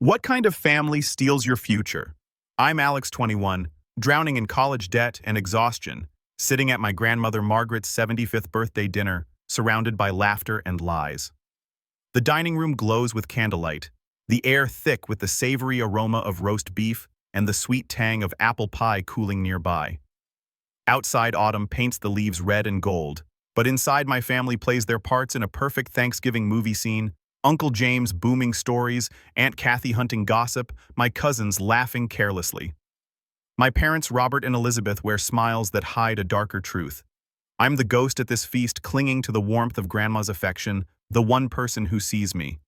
What kind of family steals your future? I'm Alex, 21, drowning in college debt and exhaustion, sitting at my grandmother Margaret's 75th birthday dinner, surrounded by laughter and lies. The dining room glows with candlelight, the air thick with the savory aroma of roast beef and the sweet tang of apple pie cooling nearby. Outside, autumn paints the leaves red and gold, but inside, my family plays their parts in a perfect Thanksgiving movie scene. Uncle James booming stories, Aunt Kathy hunting gossip, my cousins laughing carelessly. My parents, Robert and Elizabeth, wear smiles that hide a darker truth. I'm the ghost at this feast, clinging to the warmth of Grandma's affection, the one person who sees me.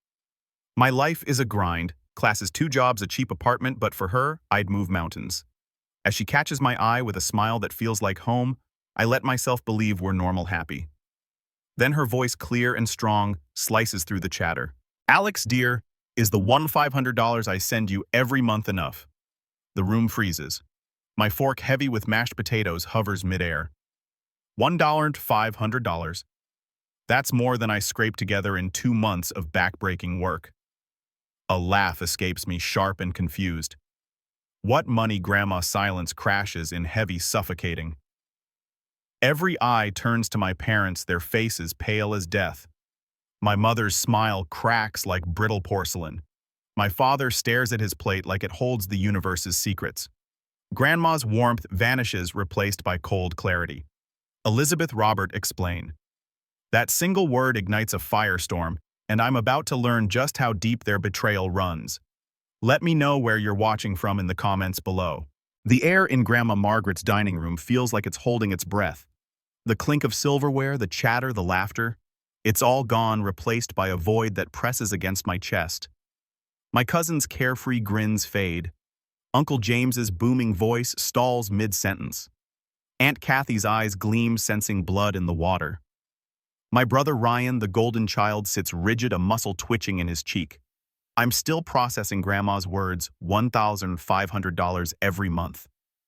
My life is a grind, classes 2 jobs, a cheap apartment, but for her, I'd move mountains. As she catches my eye with a smile that feels like home, I let myself believe we're normal happy. Then her voice, clear and strong, slices through the chatter. Alex, dear, is the $500 I send you every month enough? The room freezes. My fork, heavy with mashed potatoes, hovers midair. $1,500. That's more than I scraped together in 2 months of backbreaking work. A laugh escapes me, sharp and confused. What money? Grandma's silence crashes in heavy, suffocating. Every eye turns to my parents, their faces pale as death. My mother's smile cracks like brittle porcelain. My father stares at his plate like it holds the universe's secrets. Grandma's warmth vanishes, replaced by cold clarity. Elizabeth, Robert, explain. That single word ignites a firestorm, and I'm about to learn just how deep their betrayal runs. Let me know where you're watching from in the comments below. The air in Grandma Margaret's dining room feels like it's holding its breath. The clink of silverware, the chatter, the laughter, it's all gone, replaced by a void that presses against my chest. My cousin's carefree grins fade. Uncle James's booming voice stalls mid-sentence. Aunt Kathy's eyes gleam, sensing blood in the water. My brother Ryan, the golden child, sits rigid, a muscle twitching in his cheek. I'm still processing Grandma's words, $1,500 every month.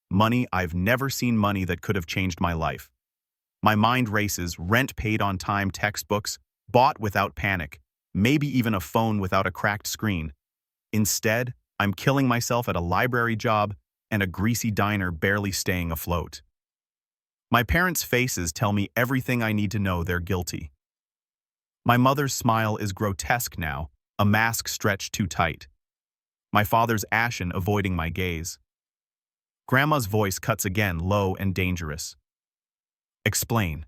Money I've never seen, money that could have changed my life. My mind races, rent paid on time, textbooks, bought without panic, maybe even a phone without a cracked screen. Instead, I'm killing myself at a library job and a greasy diner barely staying afloat. My parents' faces tell me everything I need to know. They're guilty. My mother's smile is grotesque now, a mask stretched too tight. My father's ashen, avoiding my gaze. Grandma's voice cuts again, low and dangerous. Explain.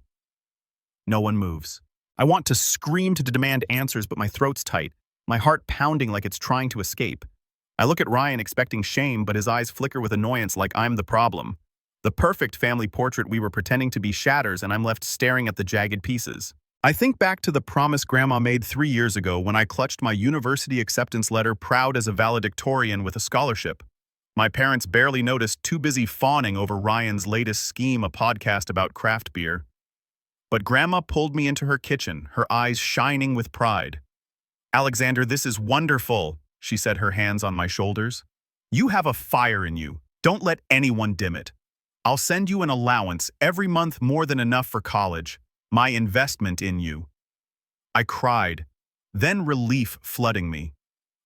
No one moves. I want to scream to demand answers, but my throat's tight, my heart pounding like it's trying to escape. I look at Ryan expecting shame, but his eyes flicker with annoyance like I'm the problem. The perfect family portrait we were pretending to be shatters, and I'm left staring at the jagged pieces. I think back to the promise Grandma made 3 years ago when I clutched my university acceptance letter, proud as a valedictorian with a scholarship. My parents barely noticed, too busy fawning over Ryan's latest scheme, a podcast about craft beer. But Grandma pulled me into her kitchen, her eyes shining with pride. Alexander, this is wonderful, she said, her hands on my shoulders. You have a fire in you. Don't let anyone dim it. I'll send you an allowance every month, more than enough for college. My investment in you. I cried, then relief flooding me.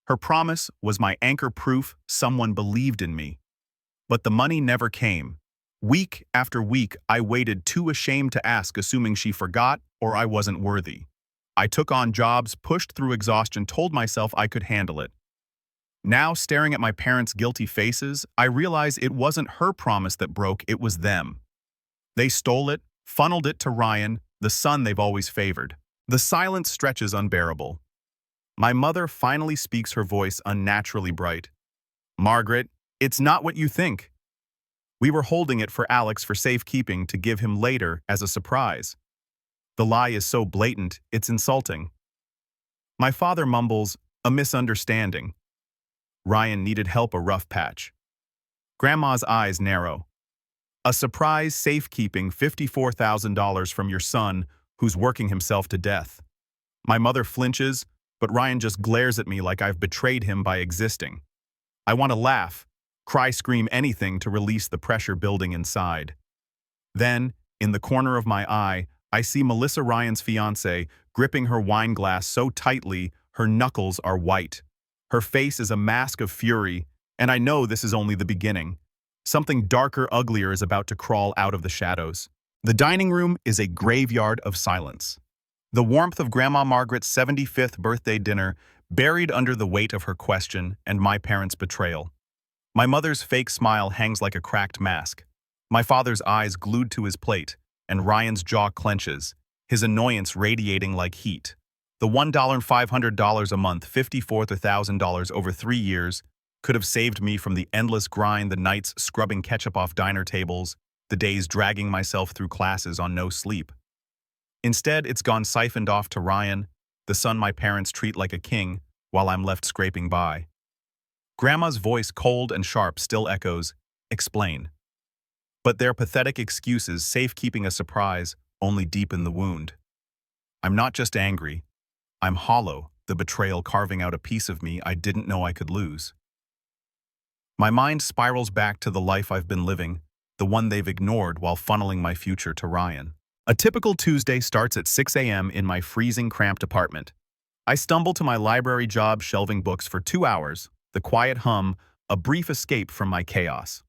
Her promise was my anchor, proof someone believed in me. But the money never came. Week after week, I waited, too ashamed to ask, assuming she forgot or I wasn't worthy. I took on jobs, pushed through exhaustion, told myself I could handle it. Now, staring at my parents' guilty faces, I realize it wasn't her promise that broke, it was them. They stole it, funneled it to Ryan, the son they've always favored. The silence stretches unbearable. My mother finally speaks, her voice unnaturally bright. Margaret, it's not what you think. We were holding it for Alex for safekeeping, to give him later as a surprise. The lie is so blatant, it's insulting. My father mumbles, a misunderstanding. Ryan needed help, a rough patch. Grandma's eyes narrow. A surprise safekeeping, $54,000 from your son, who's working himself to death. My mother flinches, but Ryan just glares at me like I've betrayed him by existing. I want to laugh, cry, scream, anything to release the pressure building inside. Then, in the corner of my eye, I see Melissa, Ryan's fiancée, gripping her wine glass so tightly her knuckles are white. Her face is a mask of fury, and I know this is only the beginning. Something darker, uglier is about to crawl out of the shadows. The dining room is a graveyard of silence. The warmth of Grandma Margaret's 75th birthday dinner buried under the weight of her question and my parents' betrayal. My mother's fake smile hangs like a cracked mask. My father's eyes glued to his plate, and Ryan's jaw clenches, his annoyance radiating like heat. The $1,500 a month, $54,000 or $1,000 over 3 years, could have saved me from the endless grind, the nights scrubbing ketchup off diner tables, the days dragging myself through classes on no sleep. Instead, it's gone siphoned off to Ryan, the son my parents treat like a king, while I'm left scraping by. Grandma's voice, cold and sharp, still echoes, "Explain." But their pathetic excuses, safekeeping a surprise, only deepen the wound. I'm not just angry. I'm hollow, the betrayal carving out a piece of me I didn't know I could lose. My mind spirals back to the life I've been living, the one they've ignored while funneling my future to Ryan. A typical Tuesday starts at 6 a.m. in my freezing, cramped apartment. I stumble to my library job shelving books for 2 hours, the quiet hum, a brief escape from my chaos.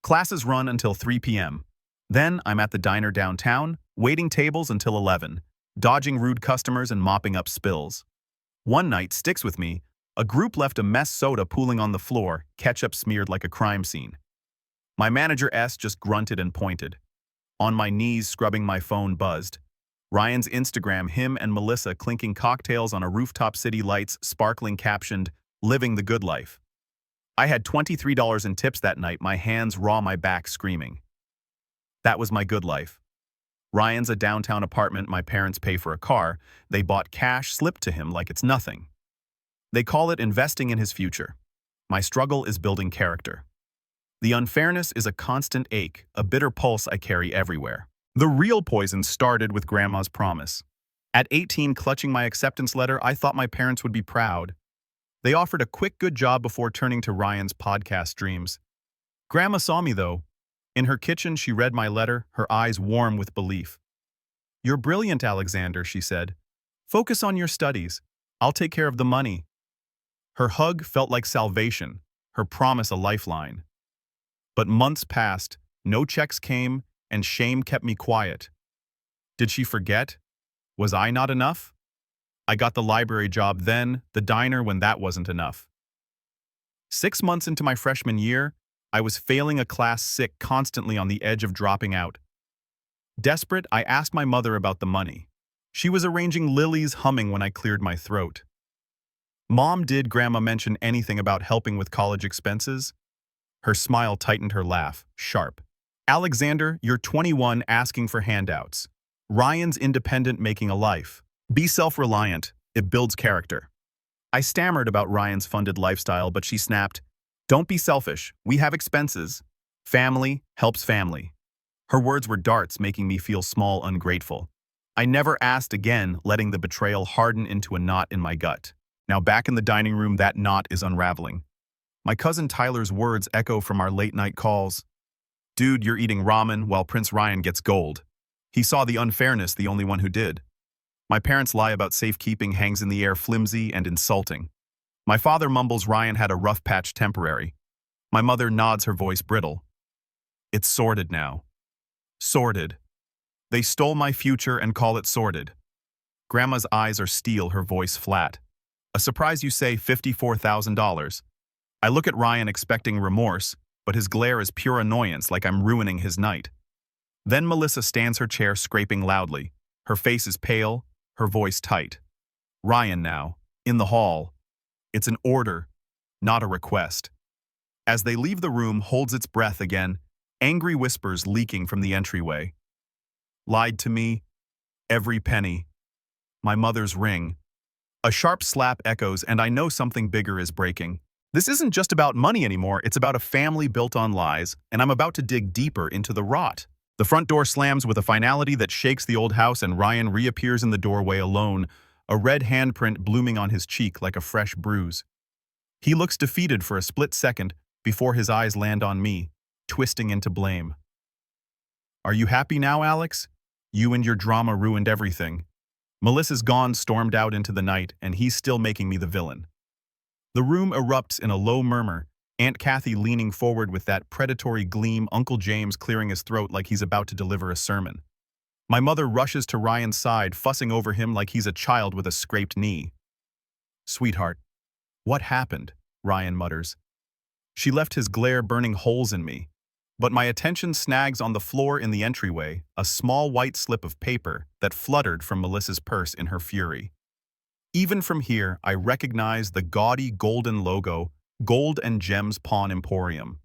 Classes run until 3 p.m. Then I'm at the diner downtown, waiting tables until 11, dodging rude customers and mopping up spills. One night sticks with me. A group left a mess soda pooling on the floor, ketchup smeared like a crime scene. My manager S just grunted and pointed. On my knees, scrubbing my phone, buzzed. Ryan's Instagram, him and Melissa clinking cocktails on a rooftop, city lights sparkling, captioned, "Living the good life." I had $23 in tips that night, my hands raw, my back screaming. That was my good life. Ryan's a downtown apartment, my parents pay for a car. They bought cash slipped to him like it's nothing. They call it investing in his future. My struggle is building character. The unfairness is a constant ache, a bitter pulse I carry everywhere. The real poison started with Grandma's promise. At 18, clutching my acceptance letter, I thought my parents would be proud. They offered a quick good job before turning to Ryan's podcast dreams. Grandma saw me, though. In her kitchen, she read my letter, her eyes warm with belief. "You're brilliant, Alexander," she said. "Focus on your studies. I'll take care of the money." Her hug felt like salvation, her promise a lifeline. But months passed, no checks came, and shame kept me quiet. Did she forget? Was I not enough? I got the library job then, the diner when that wasn't enough. 6 months into my freshman year, I was failing a class, sick, constantly on the edge of dropping out. Desperate, I asked my mother about the money. She was arranging lilies, humming when I cleared my throat. "Mom, did Grandma mention anything about helping with college expenses?" Her smile tightened, her laugh, sharp. "Alexander, you're 21 asking for handouts. Ryan's independent, making a life. Be self-reliant. It builds character." I stammered about Ryan's funded lifestyle, but she snapped, "Don't be selfish. We have expenses. Family helps family." Her words were darts, making me feel small, ungrateful. I never asked again, letting the betrayal harden into a knot in my gut. Now back in the dining room, that knot is unraveling. My cousin Tyler's words echo from our late-night calls. "Dude, you're eating ramen while Prince Ryan gets gold." He saw the unfairness, the only one who did. My parents' lie about safekeeping hangs in the air, flimsy and insulting. My father mumbles Ryan had a rough patch, temporary. My mother nods, her voice brittle. "It's sordid now." Sordid. They stole my future and call it sordid. Grandma's eyes are steel, her voice flat. "A surprise, you say, $54,000. I look at Ryan expecting remorse, but his glare is pure annoyance, like I'm ruining his night. Then Melissa stands her chair, scraping loudly. Her face is pale, her voice tight. Ryan now, in the hall. It's an order, not a request. As they leave the room, holds its breath again, angry whispers leaking from the entryway. Lied to me, every penny. My mother's ring. A sharp slap echoes, and I know something bigger is breaking. This isn't just about money anymore, it's about a family built on lies, and I'm about to dig deeper into the rot. The front door slams with a finality that shakes the old house, and Ryan reappears in the doorway alone, a red handprint blooming on his cheek like a fresh bruise. He looks defeated for a split second before his eyes land on me, twisting into blame. "Are you happy now, Alex? You and your drama ruined everything. Melissa's gone," stormed out into the night, and he's still making me the villain. The room erupts in a low murmur, Aunt Kathy leaning forward with that predatory gleam, Uncle James clearing his throat like he's about to deliver a sermon. My mother rushes to Ryan's side, fussing over him like he's a child with a scraped knee. "Sweetheart, what happened?" Ryan mutters. She left his glare burning holes in me. But my attention snags on the floor in the entryway, a small white slip of paper that fluttered from Melissa's purse in her fury. Even from here, I recognize the gaudy golden logo, Gold and Gems Pawn Emporium.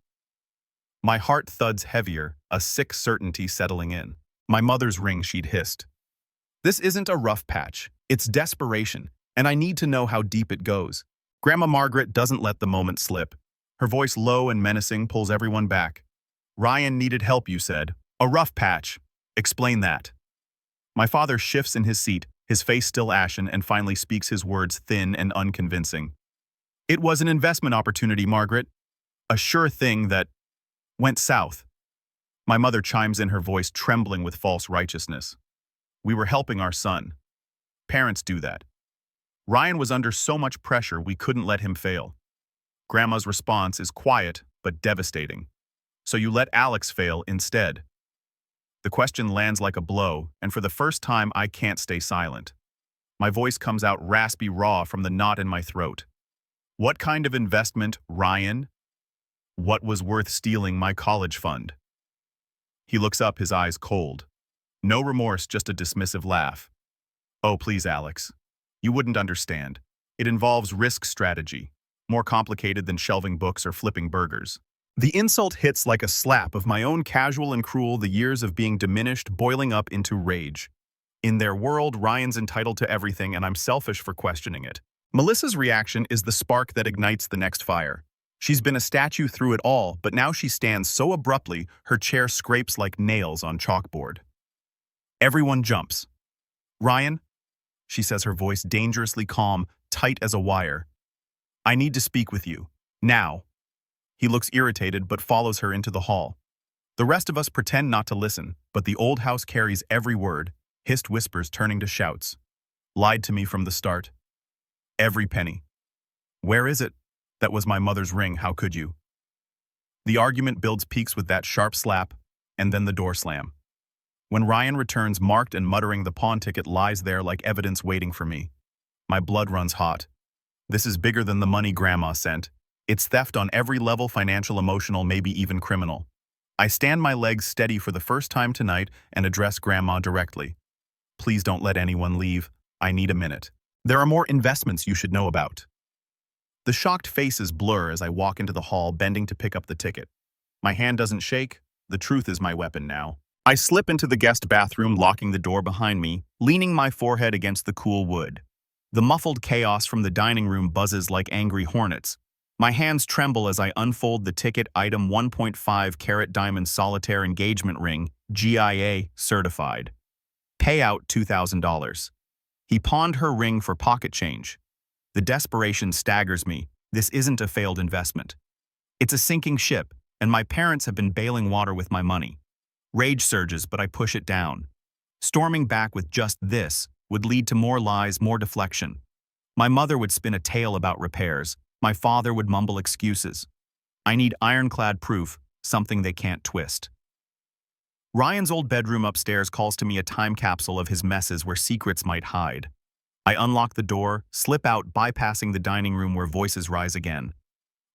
My heart thuds heavier, a sick certainty settling in. My mother's ring, she'd hissed. "This isn't a rough patch, it's desperation, and I need to know how deep it goes." Grandma Margaret doesn't let the moment slip. Her voice low and menacing pulls everyone back. "Ryan needed help, you said. A rough patch. Explain that." My father shifts in his seat, his face still ashen, and finally speaks his words thin and unconvincing. "It was an investment opportunity, Margaret. A sure thing that went south." My mother chimes in, her voice trembling with false righteousness. "We were helping our son. Parents do that. Ryan was under so much pressure we couldn't let him fail." Grandma's response is quiet but devastating. "So you let Alex fail instead." The question lands like a blow, and for the first time I can't stay silent. My voice comes out raspy raw from the knot in my throat. "What kind of investment, Ryan? What was worth stealing my college fund?" He looks up, his eyes cold. No remorse, just a dismissive laugh. "Oh, please, Alex. You wouldn't understand. It involves risk strategy, more complicated than shelving books or flipping burgers." The insult hits like a slap of my own casual and cruel, the years of being diminished boiling up into rage. In their world, Ryan's entitled to everything, and I'm selfish for questioning it. Melissa's reaction is the spark that ignites the next fire. She's been a statue through it all, but now she stands so abruptly, her chair scrapes like nails on chalkboard. Everyone jumps. "Ryan," she says, her voice dangerously calm, tight as a wire. "I need to speak with you. Now." He looks irritated but follows her into the hall. The rest of us pretend not to listen, but the old house carries every word, hissed whispers turning to shouts. "Lied to me from the start. Every penny. Where is it? That was my mother's ring, how could you?" The argument builds peaks with that sharp slap, and then the door slam. When Ryan returns marked and muttering, the pawn ticket lies there like evidence waiting for me. My blood runs hot. This is bigger than the money Grandma sent. It's theft on every level, financial, emotional, maybe even criminal. I stand my legs steady for the first time tonight and address Grandma directly. "Please don't let anyone leave. I need a minute. There are more investments you should know about." The shocked faces blur as I walk into the hall, bending to pick up the ticket. My hand doesn't shake. The truth is my weapon now. I slip into the guest bathroom, locking the door behind me, leaning my forehead against the cool wood. The muffled chaos from the dining room buzzes like angry hornets. My hands tremble as I unfold the ticket, item 1.5 carat diamond solitaire engagement ring, GIA certified. Payout $2,000. He pawned her ring for pocket change. The desperation staggers me. This isn't a failed investment. It's a sinking ship, and my parents have been bailing water with my money. Rage surges, but I push it down. Storming back with just this would lead to more lies, more deflection. My mother would spin a tale about repairs. My father would mumble excuses. I need ironclad proof, something they can't twist. Ryan's old bedroom upstairs calls to me, a time capsule of his messes where secrets might hide. I unlock the door, slip out, bypassing the dining room where voices rise again.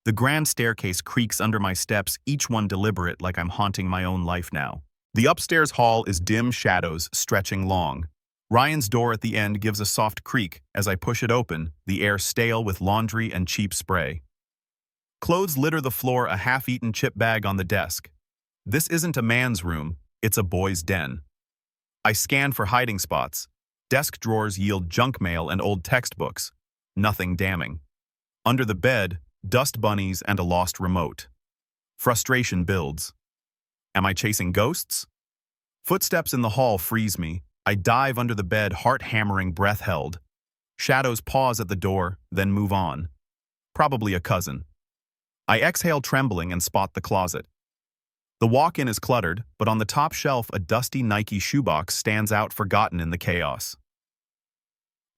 The grand staircase creaks under my steps, each one deliberate, like I'm haunting my own life now. The upstairs hall is dim, shadows stretching long. Ryan's door at the end gives a soft creak as I push it open, the air stale with laundry and cheap spray. Clothes litter the floor, a half-eaten chip bag on the desk. This isn't a man's room, it's a boy's den. I scan for hiding spots. Desk drawers yield junk mail and old textbooks. Nothing damning. Under the bed, dust bunnies and a lost remote. Frustration builds. Am I chasing ghosts? Footsteps in the hall freeze me. I dive under the bed, heart hammering, breath held. Shadows pause at the door, then move on. Probably a cousin. I exhale, trembling, and spot the closet. The walk-in is cluttered, but on the top shelf a dusty Nike shoebox stands out, forgotten in the chaos.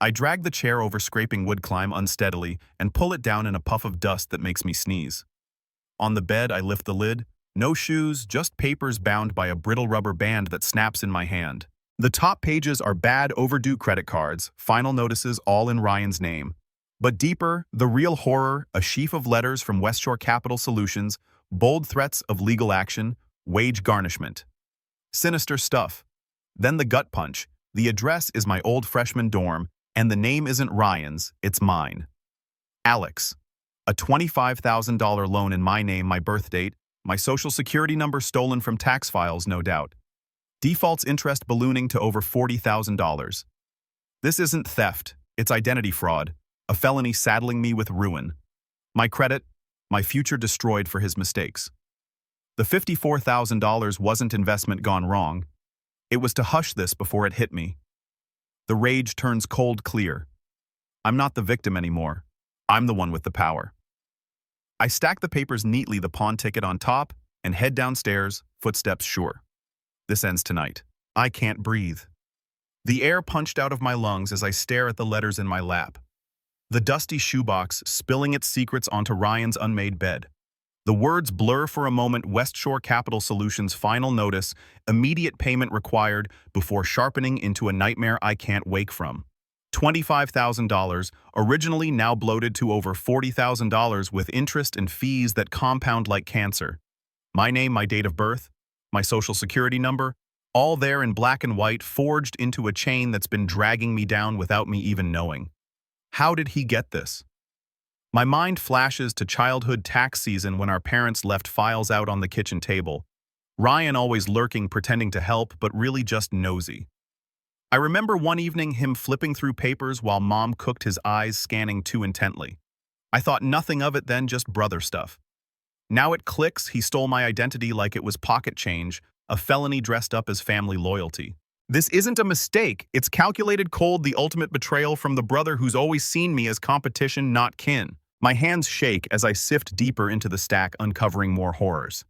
I drag the chair over scraping wood climb unsteadily and pull it down in a puff of dust that makes me sneeze. On the bed, I lift the lid. No shoes, just papers bound by a brittle rubber band that snaps in my hand. The top pages are bad overdue credit cards, final notices all in Ryan's name. But deeper, the real horror, a sheaf of letters from West Shore Capital Solutions, bold threats of legal action, wage garnishment. Sinister stuff. Then the gut punch. The address is my old freshman dorm, and the name isn't Ryan's, it's mine. Alex. A $25,000 loan in my name, my birth date, my social security number stolen from tax files, no doubt. Default's interest ballooning to over $40,000. This isn't theft, it's identity fraud, a felony saddling me with ruin. My credit, my future destroyed for his mistakes. The $54,000 wasn't investment gone wrong. It was to hush this before it hit me. The rage turns cold clear. I'm not the victim anymore. I'm the one with the power. I stack the papers neatly, the pawn ticket on top, and head downstairs, footsteps sure. This ends tonight. I can't breathe. The air punched out of my lungs as I stare at the letters in my lap. The dusty shoebox spilling its secrets onto Ryan's unmade bed. The words blur for a moment. West Shore Capital Solutions final notice, immediate payment required before sharpening into a nightmare I can't wake from. $25,000, originally now bloated to over $40,000 with interest and fees that compound like cancer. My name, my date of birth, my social security number, all there in black and white, forged into a chain that's been dragging me down without me even knowing. How did he get this? My mind flashes to childhood tax season when our parents left files out on the kitchen table. Ryan always lurking, pretending to help, but really just nosy. I remember one evening him flipping through papers while Mom cooked, his eyes scanning too intently. I thought nothing of it then, just brother stuff. Now it clicks, he stole my identity like it was pocket change, a felony dressed up as family loyalty. This isn't a mistake, it's calculated cold, the ultimate betrayal from the brother who's always seen me as competition, not kin. My hands shake as I sift deeper into the stack, uncovering more horrors.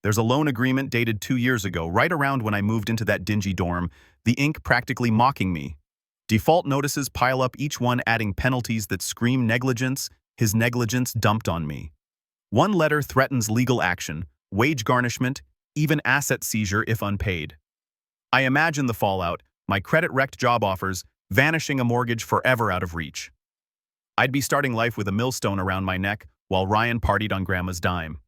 There's a loan agreement dated 2 years ago, right around when I moved into that dingy dorm, the ink practically mocking me. Default notices pile up, each one adding penalties that scream negligence, his negligence dumped on me. One letter threatens legal action, wage garnishment, even asset seizure if unpaid. I imagine the fallout, my credit-wrecked job offers, vanishing, a mortgage forever out of reach. I'd be starting life with a millstone around my neck while Ryan partied on Grandma's dime.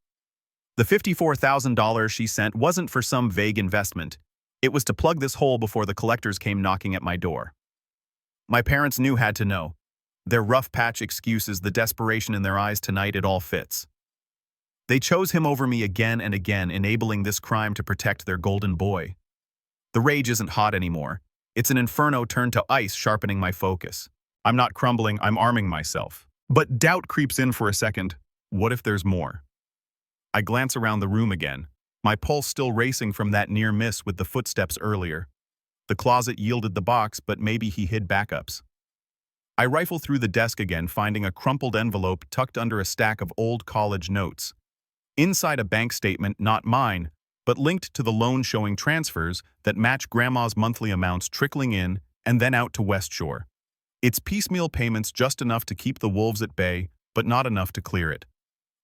The $54,000 she sent wasn't for some vague investment. It was to plug this hole before the collectors came knocking at my door. My parents knew, had to know. Their rough patch excuses, the desperation in their eyes, tonight it all fits. They chose him over me again and again, enabling this crime to protect their golden boy. The rage isn't hot anymore. It's an inferno turned to ice, sharpening my focus. I'm not crumbling, I'm arming myself. But doubt creeps in for a second. What if there's more? I glance around the room again, my pulse still racing from that near miss with the footsteps earlier. The closet yielded the box, but maybe he hid backups. I rifle through the desk again, finding a crumpled envelope tucked under a stack of old college notes. Inside, a bank statement, not mine, but linked to the loan, showing transfers that match Grandma's monthly amounts trickling in and then out to West Shore. It's piecemeal payments, just enough to keep the wolves at bay, but not enough to clear it.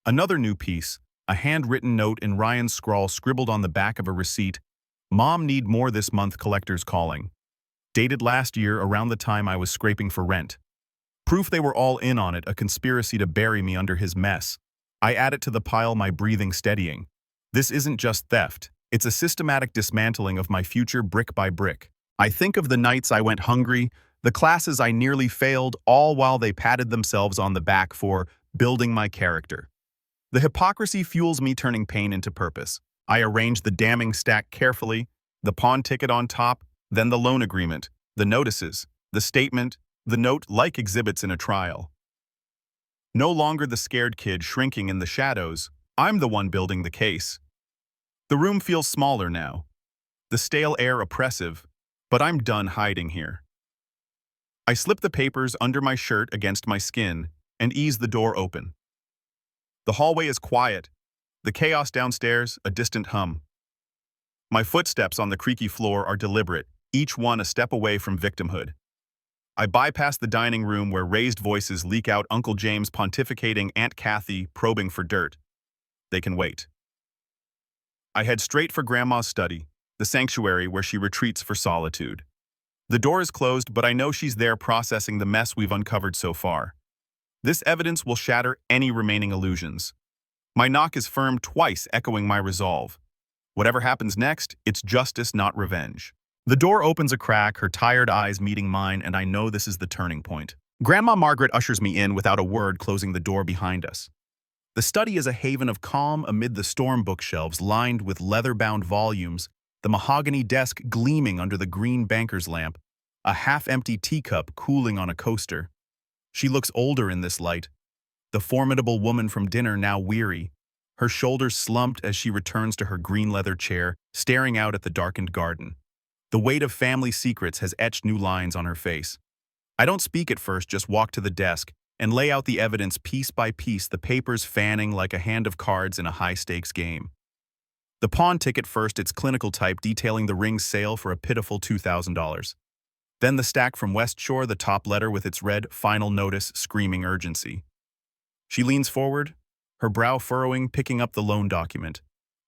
Another new piece, a handwritten note in Ryan's scrawl scribbled on the back of a receipt. Mom, need more this month, collectors calling. Dated last year, around the time I was scraping for rent. Proof they were all in on it, a conspiracy to bury me under his mess. I add it to the pile, my breathing steadying. This isn't just theft, it's a systematic dismantling of my future brick by brick. I think of the nights I went hungry, the classes I nearly failed, all while they patted themselves on the back for building my character. The hypocrisy fuels me, turning pain into purpose. I arrange the damning stack carefully, the pawn ticket on top, then the loan agreement, the notices, the statement, the note, like exhibits in a trial. No longer the scared kid shrinking in the shadows, I'm the one building the case. The room feels smaller now, the stale air oppressive, but I'm done hiding here. I slip the papers under my shirt against my skin and ease the door open. The hallway is quiet, the chaos downstairs a distant hum. My footsteps on the creaky floor are deliberate, each one a step away from victimhood. I bypass the dining room where raised voices leak out Uncle James pontificating, Aunt Kathy probing for dirt. They can wait. I head straight for Grandma's study, the sanctuary where she retreats for solitude. The door is closed, but I know she's there processing the mess we've uncovered so far. This evidence will shatter any remaining illusions. My knock is firm twice, echoing my resolve. Whatever happens next, it's justice, not revenge. The door opens a crack, her tired eyes meeting mine, and I know this is the turning point. Grandma Margaret ushers me in without a word, closing the door behind us. The study is a haven of calm amid the storm bookshelves lined with leather-bound volumes, the mahogany desk gleaming under the green banker's lamp, a half-empty teacup cooling on a coaster. She looks older in this light, the formidable woman from dinner now weary, her shoulders slumped as she returns to her green leather chair, staring out at the darkened garden. The weight of family secrets has etched new lines on her face. I don't speak at first, just walk to the desk and lay out the evidence piece by piece, the papers fanning like a hand of cards in a high-stakes game. The pawn ticket first, its clinical type detailing the ring's sale for a pitiful $2,000. Then the stack from West Shore, the top letter with its red final notice screaming urgency. She leans forward, her brow furrowing, picking up the loan document.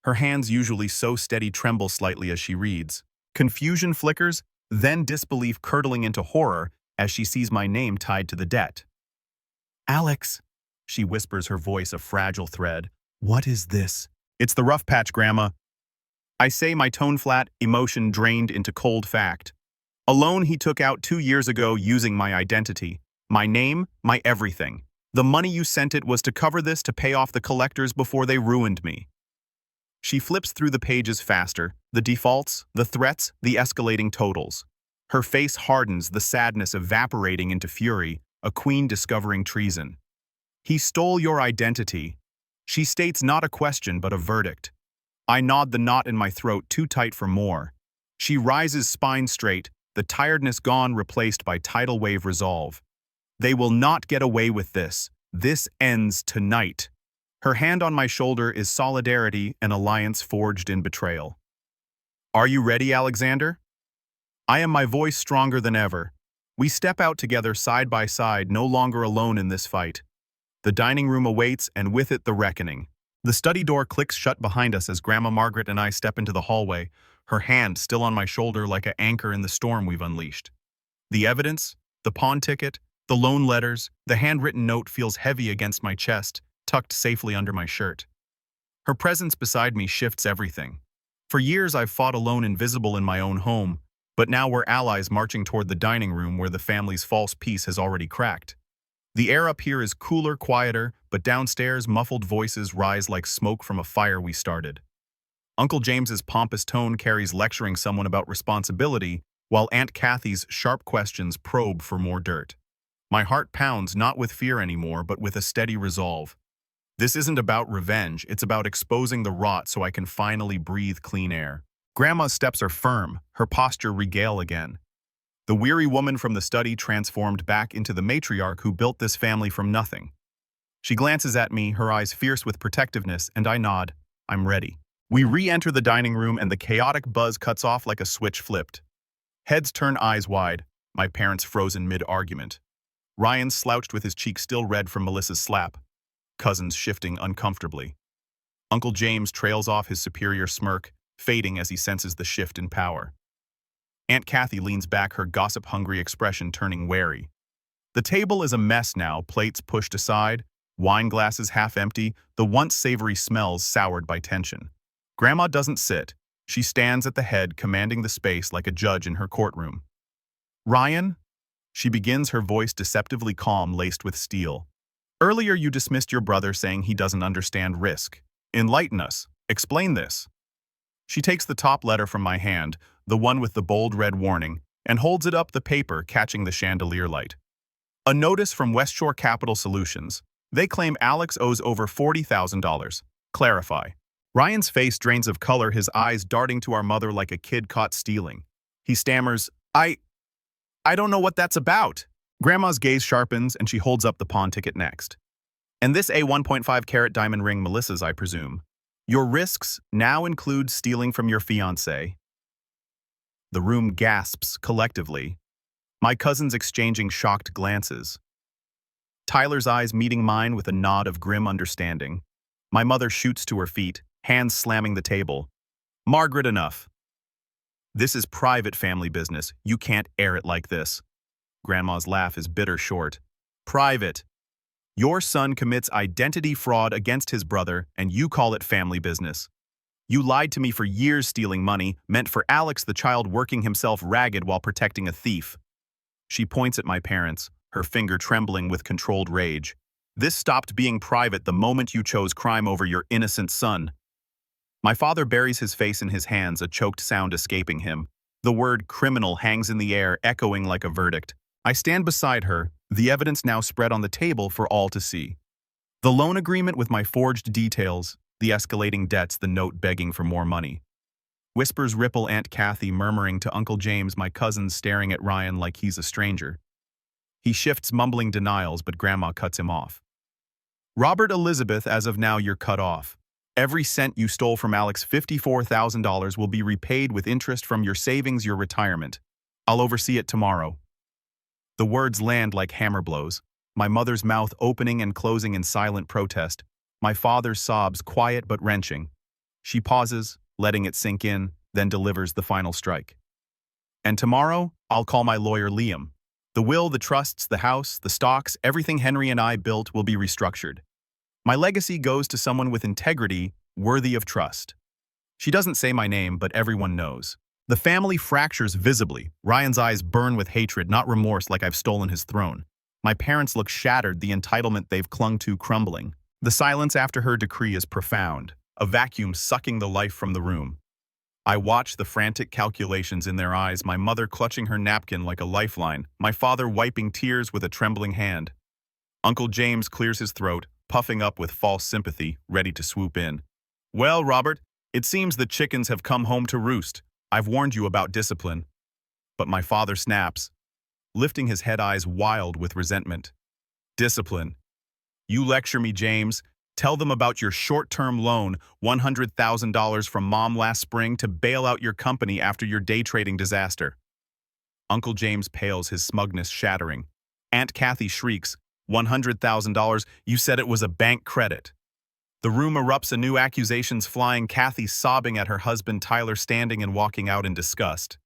Her hands, usually so steady, tremble slightly as she reads. Confusion flickers, then disbelief curdling into horror as she sees my name tied to the debt. Alex, she whispers, her voice a fragile thread. What is this? It's the rough patch, Grandma. I say, my tone flat, emotion drained into cold fact. A loan he took out 2 years ago using my identity, my name, my everything. The money you sent it was to cover this, to pay off the collectors before they ruined me. She flips through the pages faster, the defaults, the threats, the escalating totals. Her face hardens, the sadness evaporating into fury, a queen discovering treason. He stole your identity. She states not a question but a verdict. I nod, the knot in my throat too tight for more. She rises, spine straight, the tiredness gone, replaced by tidal wave resolve. They will not get away with this. This ends tonight. Her hand on my shoulder is solidarity, an alliance forged in betrayal. Are you ready, Alexander? I am, my voice stronger than ever. We step out together side by side, no longer alone in this fight. The dining room awaits, and with it the reckoning. The study door clicks shut behind us as Grandma Margaret and I step into the hallway, her hand still on my shoulder like an anchor in the storm we've unleashed. The evidence, the pawn ticket, the loan letters, the handwritten note feels heavy against my chest, tucked safely under my shirt. Her presence beside me shifts everything. For years I've fought alone, invisible in my own home, but now we're allies marching toward the dining room where the family's false peace has already cracked. The air up here is cooler, quieter, but downstairs muffled voices rise like smoke from a fire we started. Uncle James's pompous tone carries lecturing someone about responsibility, while Aunt Kathy's sharp questions probe for more dirt. My heart pounds, not with fear anymore, but with a steady resolve. This isn't about revenge, it's about exposing the rot so I can finally breathe clean air. Grandma's steps are firm, her posture regale again. The weary woman from the study transformed back into the matriarch who built this family from nothing. She glances at me, her eyes fierce with protectiveness, and I nod. I'm ready. We re-enter the dining room and the chaotic buzz cuts off like a switch flipped. Heads turn, eyes wide, my parents frozen mid-argument. Ryan slouched with his cheek still red from Melissa's slap. Cousins shifting uncomfortably. Uncle James trails off, his superior smirk, fading as he senses the shift in power. Aunt Kathy leans back, her gossip-hungry expression turning wary. The table is a mess now, plates pushed aside, wine glasses half empty, the once savory smells soured by tension. Grandma doesn't sit. She stands at the head, commanding the space like a judge in her courtroom. Ryan? She begins, her voice deceptively calm, laced with steel. Earlier you dismissed your brother, saying he doesn't understand risk. Enlighten us. Explain this. She takes the top letter from my hand, the one with the bold red warning, and holds it up, the paper catching the chandelier light. A notice from West Shore Capital Solutions. They claim Alex owes over $40,000. Clarify. Ryan's face drains of color, his eyes darting to our mother like a kid caught stealing. He stammers, I don't know what that's about. Grandma's gaze sharpens and she holds up the pawn ticket next. And this a 1.5 carat diamond ring, Melissa's, I presume. Your risks now include stealing from your fiancé. The room gasps collectively. My cousins exchanging shocked glances. Tyler's eyes meeting mine with a nod of grim understanding. My mother shoots to her feet, hands slamming the table. Margaret, enough. This is private family business. You can't air it like this. Grandma's laugh is bitter short. Private. Your son commits identity fraud against his brother, and you call it family business. You lied to me for years stealing money, meant for Alex the child working himself ragged while protecting a thief. She points at my parents, her finger trembling with controlled rage. This stopped being private the moment you chose crime over your innocent son. My father buries his face in his hands, a choked sound escaping him. The word criminal hangs in the air, echoing like a verdict. I stand beside her, the evidence now spread on the table for all to see. The loan agreement with my forged details, the escalating debts, the note begging for more money. Whispers ripple Aunt Kathy murmuring to Uncle James, my cousins staring at Ryan like he's a stranger. He shifts mumbling denials, but Grandma cuts him off. Robert, Elizabeth, as of now you're cut off. Every cent you stole from Alex, $54,000, will be repaid with interest from your savings, your retirement. I'll oversee it tomorrow. The words land like hammer blows, my mother's mouth opening and closing in silent protest, my father's sobs quiet but wrenching. She pauses, letting it sink in, then delivers the final strike. And tomorrow, I'll call my lawyer Liam. The will, the trusts, the house, the stocks, everything Henry and I built will be restructured. My legacy goes to someone with integrity, worthy of trust. She doesn't say my name, but everyone knows. The family fractures visibly. Ryan's eyes burn with hatred, not remorse like I've stolen his throne. My parents look shattered, the entitlement they've clung to crumbling. The silence after her decree is profound, a vacuum sucking the life from the room. I watch the frantic calculations in their eyes, my mother clutching her napkin like a lifeline, my father wiping tears with a trembling hand. Uncle James clears his throat, puffing up with false sympathy, ready to swoop in. Well, Robert, it seems the chickens have come home to roost. I've warned you about discipline. But my father snaps, lifting his head, eyes wild with resentment. Discipline. You lecture me, James. Tell them about your short-term loan, $100,000 from Mom last spring to bail out your company after your day trading disaster. Uncle James pales, his smugness shattering. Aunt Kathy shrieks, $100,000, you said it was a bank credit. The room erupts, anew, accusations flying, Kathy sobbing at her husband Tyler standing and walking out in disgust.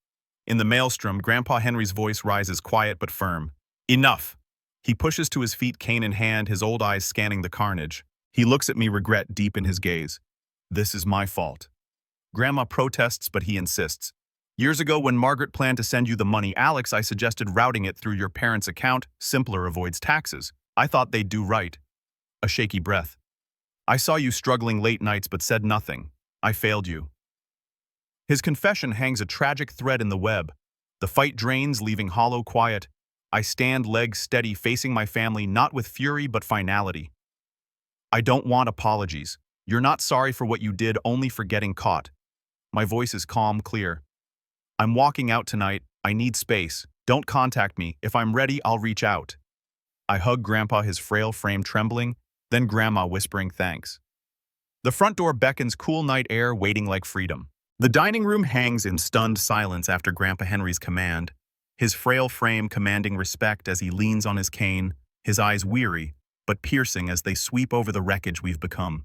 In the maelstrom, Grandpa Henry's voice rises quiet but firm. Enough! He pushes to his feet, cane in hand, his old eyes scanning the carnage. He looks at me, regret deep in his gaze. This is my fault. Grandma protests, but he insists. Years ago, when Margaret planned to send you the money, Alex, I suggested routing it through your parents' account. Simpler, avoids taxes. I thought they'd do right. A shaky breath. I saw you struggling late nights but said nothing. I failed you. His confession hangs a tragic thread in the web. The fight drains, leaving hollow quiet. I stand, legs steady, facing my family, not with fury but finality. I don't want apologies. You're not sorry for what you did, only for getting caught. My voice is calm, clear. I'm walking out tonight. I need space. Don't contact me. If I'm ready, I'll reach out. I hug Grandpa, his frail frame trembling, then Grandma whispering thanks. The front door beckons, cool night air waiting like freedom. The dining room hangs in stunned silence after Grandpa Henry's command, his frail frame commanding respect as he leans on his cane, his eyes weary but piercing as they sweep over the wreckage we've become.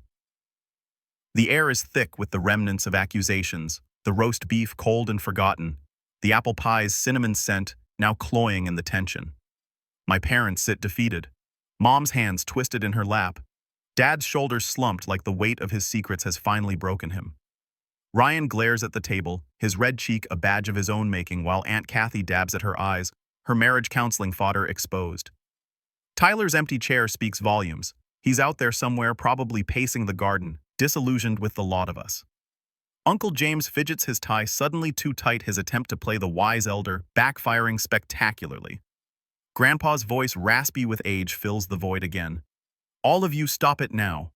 The air is thick with the remnants of accusations, the roast beef cold and forgotten, the apple pie's cinnamon scent now cloying in the tension. My parents sit defeated, Mom's hands twisted in her lap, Dad's shoulders slumped like the weight of his secrets has finally broken him. Ryan glares at the table, his red cheek a badge of his own making, while Aunt Kathy dabs at her eyes, her marriage counseling fodder exposed. Tyler's empty chair speaks volumes. He's out there somewhere, probably pacing the garden, disillusioned with the lot of us. Uncle James fidgets his tie suddenly too tight, his attempt to play the wise elder, backfiring spectacularly. Grandpa's voice, raspy with age, fills the void again. All of you stop it now.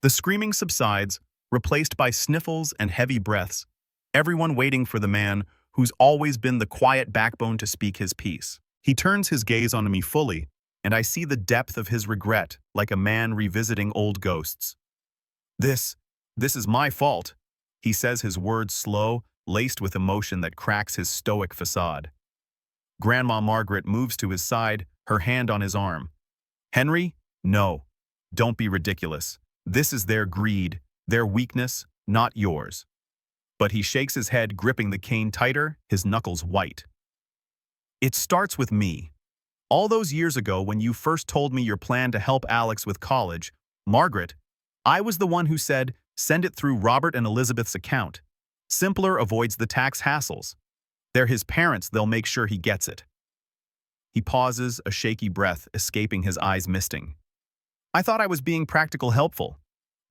The screaming subsides, replaced by sniffles and heavy breaths, everyone waiting for the man who's always been the quiet backbone to speak his piece. He turns his gaze on me fully, and I see the depth of his regret, like a man revisiting old ghosts. This is my fault, he says, his words slow, laced with emotion that cracks his stoic facade. Grandma Margaret moves to his side, her hand on his arm. Henry, no. Don't be ridiculous. This is their greed, their weakness, not yours. But he shakes his head, gripping the cane tighter, his knuckles white. It starts with me. All those years ago when you first told me your plan to help Alex with college, Margaret, I was the one who said, send it through Robert and Elizabeth's account. Simpler avoids the tax hassles. They're his parents, they'll make sure he gets it. He pauses, a shaky breath escaping his eyes misting. I thought I was being practical helpful.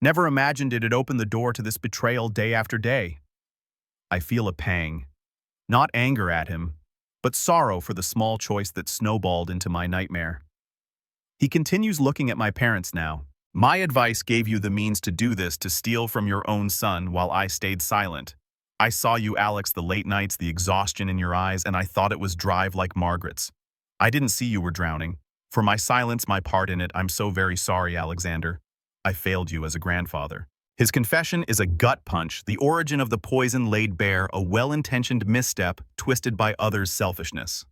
Never imagined it'd open the door to this betrayal day after day. I feel a pang. Not anger at him, but sorrow for the small choice that snowballed into my nightmare. He continues looking at my parents now. My advice gave you the means to do this, to steal from your own son while I stayed silent. I saw you, Alex, the late nights, the exhaustion in your eyes, and I thought it was drive like Margaret's. I didn't see you were drowning. For my silence, my part in it, I'm so very sorry, Alexander. I failed you as a grandfather. His confession is a gut punch, the origin of the poison laid bare, a well-intentioned misstep twisted by others' selfishness.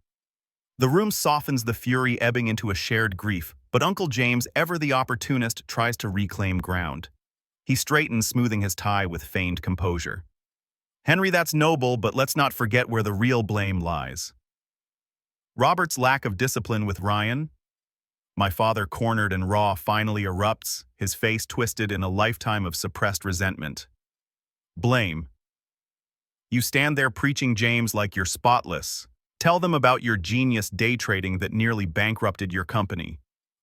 The room softens, the fury ebbing into a shared grief, but Uncle James, ever the opportunist, tries to reclaim ground. He straightens, smoothing his tie with feigned composure. Henry, that's noble, but let's not forget where the real blame lies. Robert's lack of discipline with Ryan. My father, cornered and raw, finally erupts, his face twisted in a lifetime of suppressed resentment. Blame. You stand there preaching, James, like you're spotless. Tell them about your genius day trading that nearly bankrupted your company.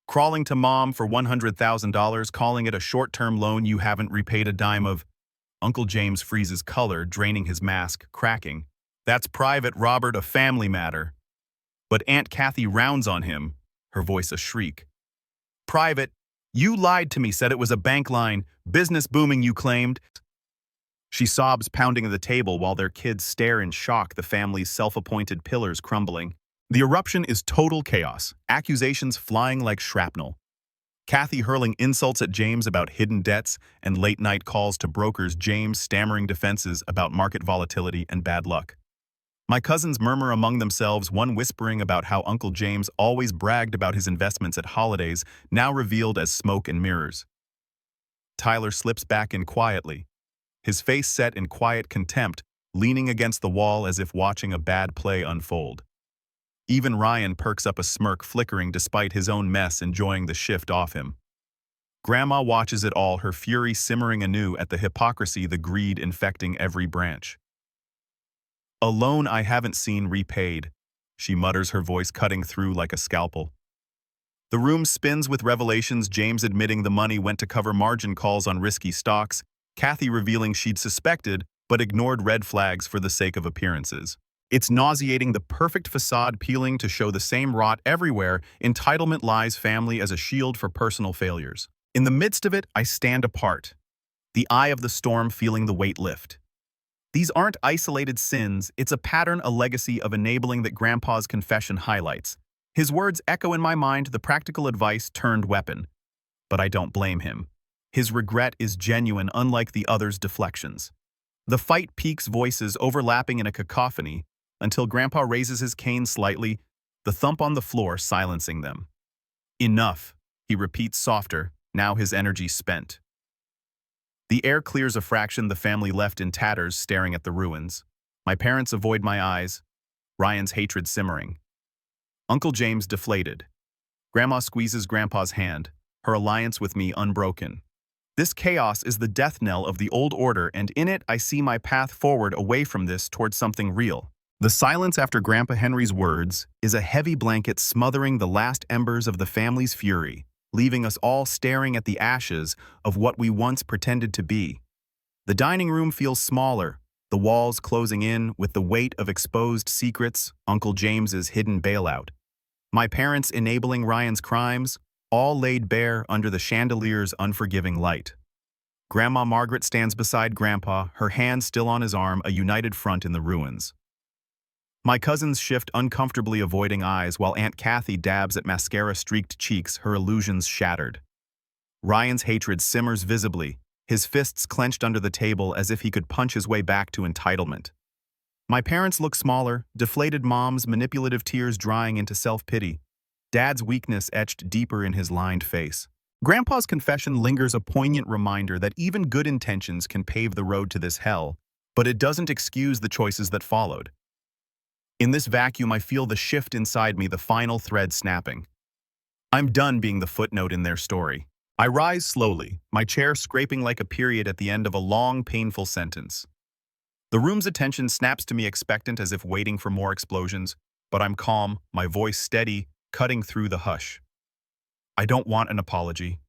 Crawling to Mom for $100,000, calling it a short-term loan you haven't repaid a dime of. Uncle James freezes color, draining his mask, cracking. That's private, Robert, a family matter. But Aunt Kathy rounds on him, her voice a shriek. Private, you lied to me, said it was a bank line, business booming you claimed. She sobs, pounding the table while their kids stare in shock, the family's self-appointed pillars crumbling. The eruption is total chaos, accusations flying like shrapnel. Kathy hurling insults at James about hidden debts and late-night calls to brokers, James stammering defenses about market volatility and bad luck. My cousins murmur among themselves, one whispering about how Uncle James always bragged about his investments at holidays, now revealed as smoke and mirrors. Tyler slips back in quietly, his face set in quiet contempt, leaning against the wall as if watching a bad play unfold. Even Ryan perks up, a smirk flickering despite his own mess, enjoying the shift off him. Grandma watches it all, her fury simmering anew at the hypocrisy, the greed infecting every branch. A loan I haven't seen repaid, she mutters, her voice cutting through like a scalpel. The room spins with revelations, James admitting the money went to cover margin calls on risky stocks, Kathy revealing she'd suspected but ignored red flags for the sake of appearances. It's nauseating, the perfect facade peeling to show the same rot everywhere, entitlement lies, family as a shield for personal failures. In the midst of it, I stand apart, the eye of the storm feeling the weight lift. These aren't isolated sins, it's a pattern, a legacy of enabling that Grandpa's confession highlights. His words echo in my mind, the practical advice turned weapon. But I don't blame him. His regret is genuine, unlike the others' deflections. The fight peaks, voices overlapping in a cacophony, until Grandpa raises his cane slightly, the thump on the floor silencing them. Enough, he repeats softer, now his energy spent. The air clears a fraction, the family left in tatters, staring at the ruins. My parents avoid my eyes, Ryan's hatred simmering. Uncle James deflated. Grandma squeezes Grandpa's hand, her alliance with me unbroken. This chaos is the death knell of the old order, and in it I see my path forward away from this towards something real. The silence after Grandpa Henry's words is a heavy blanket smothering the last embers of the family's fury, leaving us all staring at the ashes of what we once pretended to be. The dining room feels smaller, the walls closing in with the weight of exposed secrets, Uncle James's hidden bailout. My parents enabling Ryan's crimes, all laid bare under the chandelier's unforgiving light. Grandma Margaret stands beside Grandpa, her hand still on his arm, a united front in the ruins. My cousins shift, uncomfortably avoiding eyes, while Aunt Kathy dabs at mascara-streaked cheeks, her illusions shattered. Ryan's hatred simmers visibly, his fists clenched under the table as if he could punch his way back to entitlement. My parents look smaller, deflated mom's manipulative tears drying into self-pity. Dad's weakness etched deeper in his lined face. Grandpa's confession lingers a poignant reminder that even good intentions can pave the road to this hell, but it doesn't excuse the choices that followed. In this vacuum, I feel the shift inside me, the final thread snapping. I'm done being the footnote in their story. I rise slowly, my chair scraping like a period at the end of a long, painful sentence. The room's attention snaps to me expectant as if waiting for more explosions, but I'm calm, my voice steady, cutting through the hush. I don't want an apology.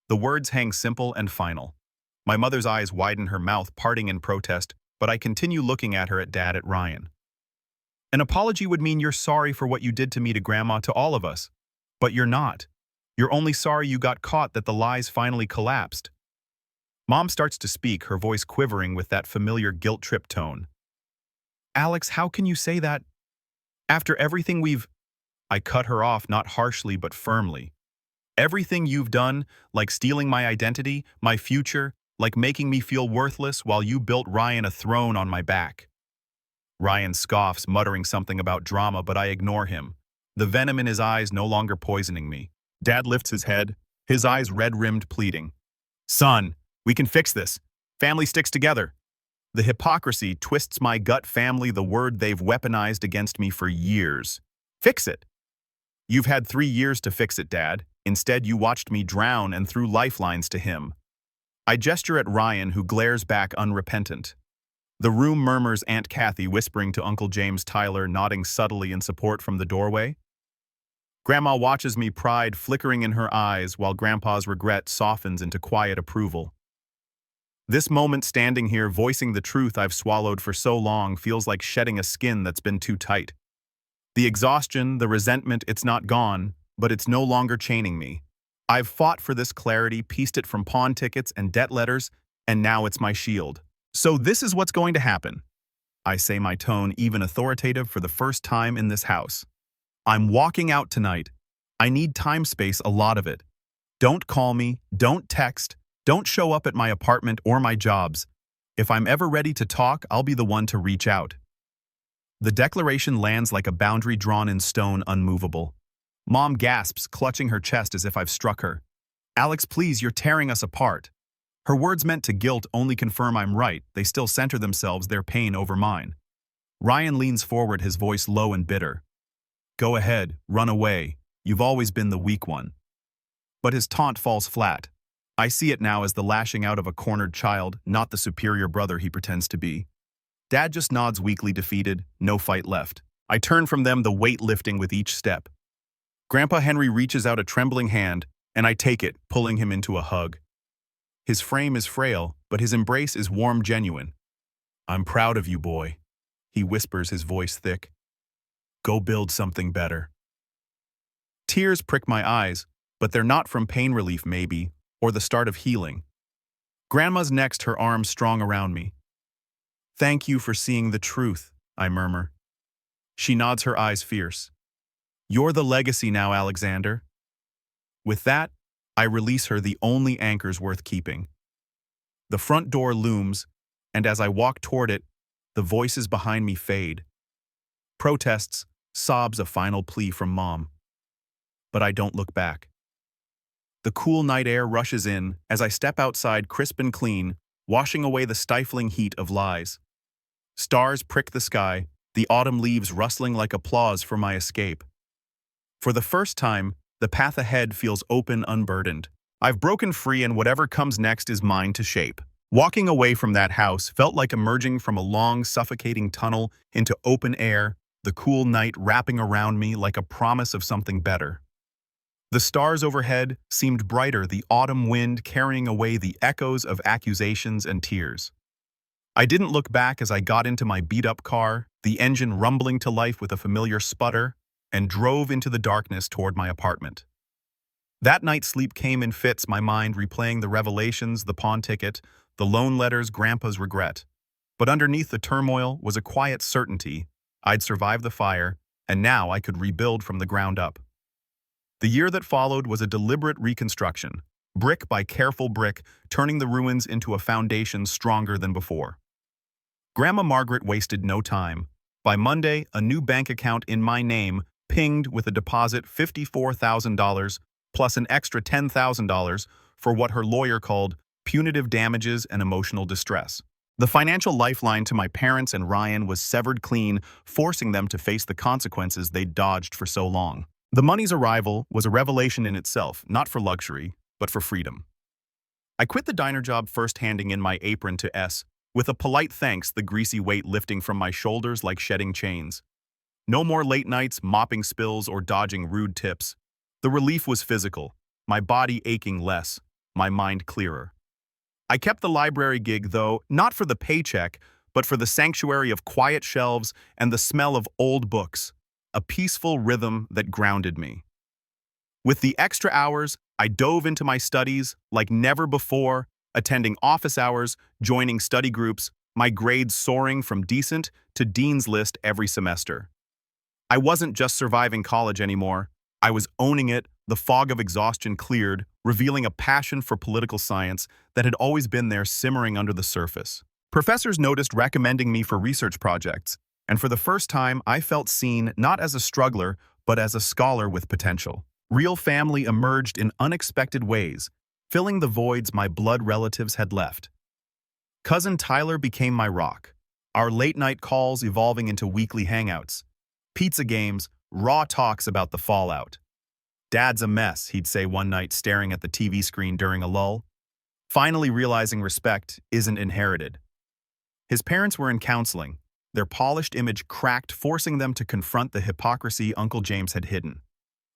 The words hang simple and final. My mother's eyes widen, her mouth parting in protest, but I continue looking at her, at Dad, at Ryan. An apology would mean you're sorry for what you did to me, to Grandma, to all of us. But you're not. You're only sorry you got caught, that the lies finally collapsed. Mom starts to speak, her voice quivering with that familiar guilt-trip tone. Alex, how can you say that? After everything we've... I cut her off, not harshly but firmly. Everything you've done, like stealing my identity, my future, like making me feel worthless while you built Ryan a throne on my back. Ryan scoffs, muttering something about drama, but I ignore him, the venom in his eyes no longer poisoning me. Dad lifts his head, his eyes red-rimmed, pleading. Son, we can fix this. Family sticks together. The hypocrisy twists my gut. Family, the word they've weaponized against me for years. Fix it. You've had 3 years to fix it, Dad. Instead, you watched me drown and threw lifelines to him. I gesture at Ryan, who glares back unrepentant. The room murmurs, Aunt Kathy whispering to Uncle James, Tyler nodding subtly in support from the doorway. Grandma watches me, pride flickering in her eyes, while Grandpa's regret softens into quiet approval. This moment, standing here voicing the truth I've swallowed for so long, feels like shedding a skin that's been too tight. The exhaustion, the resentment, it's not gone, but it's no longer chaining me. I've fought for this clarity, pieced it from pawn tickets and debt letters, and now it's my shield. So this is what's going to happen. I say, my tone even authoritative for the first time in this house. I'm walking out tonight. I need time space, a lot of it. Don't call me, don't text, don't show up at my apartment or my jobs. If I'm ever ready to talk, I'll be the one to reach out. The declaration lands like a boundary drawn in stone, unmovable. Mom gasps, clutching her chest as if I've struck her. Alex, please, you're tearing us apart. Her words, meant to guilt, only confirm I'm right. They still center themselves, their pain over mine. Ryan leans forward, his voice low and bitter. Go ahead, run away. You've always been the weak one. But his taunt falls flat. I see it now as the lashing out of a cornered child, not the superior brother he pretends to be. Dad just nods weakly, defeated, no fight left. I turn from them, the weight lifting with each step. Grandpa Henry reaches out a trembling hand, and I take it, pulling him into a hug. His frame is frail, but his embrace is warm, genuine. I'm proud of you, boy, he whispers, his voice thick. Go build something better. Tears prick my eyes, but they're not from pain relief, maybe, or the start of healing. Grandma's next, her arms strong around me. Thank you for seeing the truth, I murmur. She nods, her eyes fierce. You're the legacy now, Alexander. With that, I release her, the only anchors worth keeping. The front door looms, and as I walk toward it, the voices behind me fade. Protests, sobs, a final plea from Mom. But I don't look back. The cool night air rushes in as I step outside, crisp and clean, washing away the stifling heat of lies. Stars prick the sky, the autumn leaves rustling like applause for my escape. For the first time, the path ahead feels open, unburdened. I've broken free, and whatever comes next is mine to shape. Walking away from that house felt like emerging from a long, suffocating tunnel into open air, the cool night wrapping around me like a promise of something better. The stars overhead seemed brighter, the autumn wind carrying away the echoes of accusations and tears. I didn't look back as I got into my beat-up car, the engine rumbling to life with a familiar sputter, and drove into the darkness toward my apartment. That night, sleep came in fits, my mind replaying the revelations, the pawn ticket, the loan letters, Grandpa's regret. But underneath the turmoil was a quiet certainty. I'd survived the fire, and now I could rebuild from the ground up. The year that followed was a deliberate reconstruction, brick by careful brick, turning the ruins into a foundation stronger than before. Grandma Margaret wasted no time. By Monday, a new bank account in my name pinged with a deposit $54,000 plus an extra $10,000 for what her lawyer called punitive damages and emotional distress. The financial lifeline to my parents and Ryan was severed clean, forcing them to face the consequences they'd dodged for so long. The money's arrival was a revelation in itself, not for luxury, but for freedom. I quit the diner job first handing in my apron to S, with a polite thanks, the greasy weight lifting from my shoulders like shedding chains. No more late nights, mopping spills, or dodging rude tips. The relief was physical, my body aching less, my mind clearer. I kept the library gig, though, not for the paycheck, but for the sanctuary of quiet shelves and the smell of old books, a peaceful rhythm that grounded me. With the extra hours, I dove into my studies like never before, attending office hours, joining study groups, my grades soaring from decent to dean's list every semester. I wasn't just surviving college anymore. I was owning it. The fog of exhaustion cleared, revealing a passion for political science that had always been there simmering under the surface. Professors noticed recommending me for research projects, and for the first time, I felt seen not as a struggler, but as a scholar with potential. Real family emerged in unexpected ways, filling the voids my blood relatives had left. Cousin Tyler became my rock, our late-night calls evolving into weekly hangouts, pizza games, raw talks about the fallout. "Dad's a mess," he'd say one night staring at the TV screen during a lull, finally realizing respect isn't inherited. His parents were in counseling, their polished image cracked, forcing them to confront the hypocrisy Uncle James had hidden.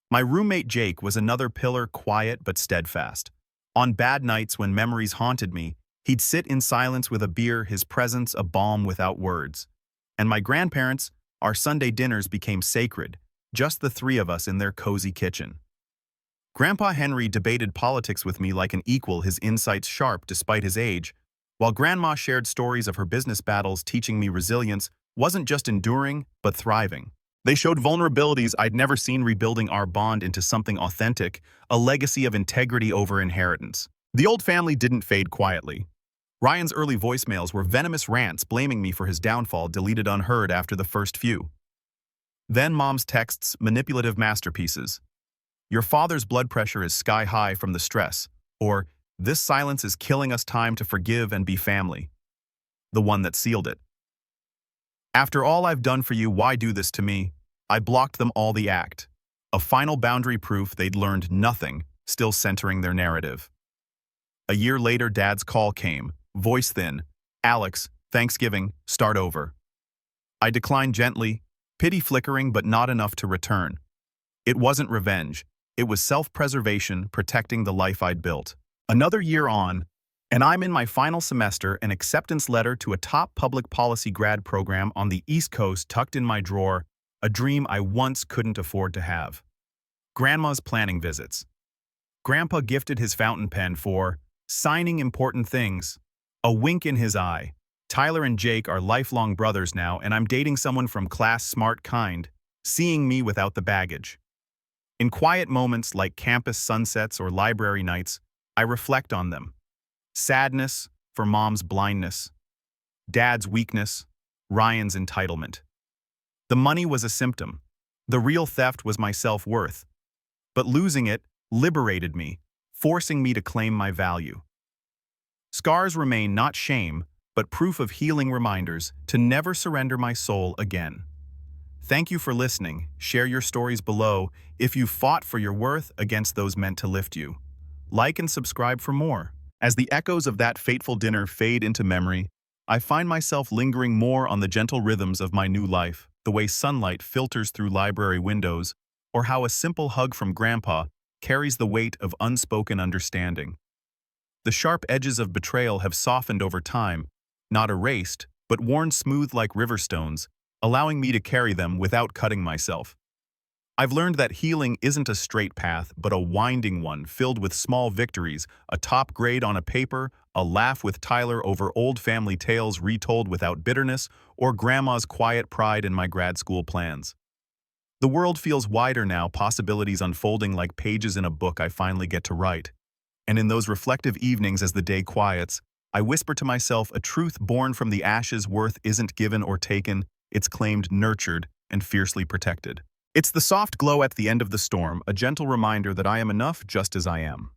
My roommate Jake was another pillar, quiet but steadfast. On bad nights when memories haunted me, he'd sit in silence with a beer, his presence a balm without words. And my grandparents, our Sunday dinners became sacred, just the three of us in their cozy kitchen. Grandpa Henry debated politics with me like an equal, his insights sharp despite his age, while Grandma shared stories of her business battles, teaching me resilience wasn't just enduring, but thriving. They showed vulnerabilities I'd never seen, rebuilding our bond into something authentic, a legacy of integrity over inheritance. The old family didn't fade quietly. Ryan's early voicemails were venomous rants blaming me for his downfall, deleted unheard after the first few. Then Mom's texts, manipulative masterpieces. "Your father's blood pressure is sky high from the stress," or "This silence is killing us time to forgive and be family." The one that sealed it. "After all I've done for you, why do this to me?" I blocked them all, the act. A final boundary, proof they'd learned nothing, still centering their narrative. A year later, Dad's call came, voice thin. "Alex, Thanksgiving, start over." I declined gently, pity flickering but not enough to return. It wasn't revenge. It was self-preservation, protecting the life I'd built. Another year on, and I'm in my final semester, an acceptance letter to a top public policy grad program on the East Coast tucked in my drawer, a dream I once couldn't afford to have. Grandma's planning visits. Grandpa gifted his fountain pen for signing important things. A wink in his eye. Tyler and Jake are lifelong brothers now, and I'm dating someone from class, smart kind, seeing me without the baggage. In quiet moments like campus sunsets or library nights, I reflect on them. Sadness for Mom's blindness, Dad's weakness, Ryan's entitlement. The money was a symptom. The real theft was my self-worth. But losing it liberated me, forcing me to claim my value. Scars remain, not shame, but proof of healing, reminders to never surrender my soul again. Thank you for listening. Share your stories below if you fought for your worth against those meant to lift you. Like and subscribe for more. As the echoes of that fateful dinner fade into memory, I find myself lingering more on the gentle rhythms of my new life, the way sunlight filters through library windows, or how a simple hug from Grandpa carries the weight of unspoken understanding. The sharp edges of betrayal have softened over time, not erased, but worn smooth like river stones, allowing me to carry them without cutting myself. I've learned that healing isn't a straight path, but a winding one filled with small victories, a top grade on a paper, a laugh with Tyler over old family tales retold without bitterness, or Grandma's quiet pride in my grad school plans. The world feels wider now, possibilities unfolding like pages in a book I finally get to write. And in those reflective evenings as the day quiets, I whisper to myself, a truth born from the ashes worth isn't given or taken, it's claimed, nurtured, and fiercely protected. It's the soft glow at the end of the storm, a gentle reminder that I am enough just as I am.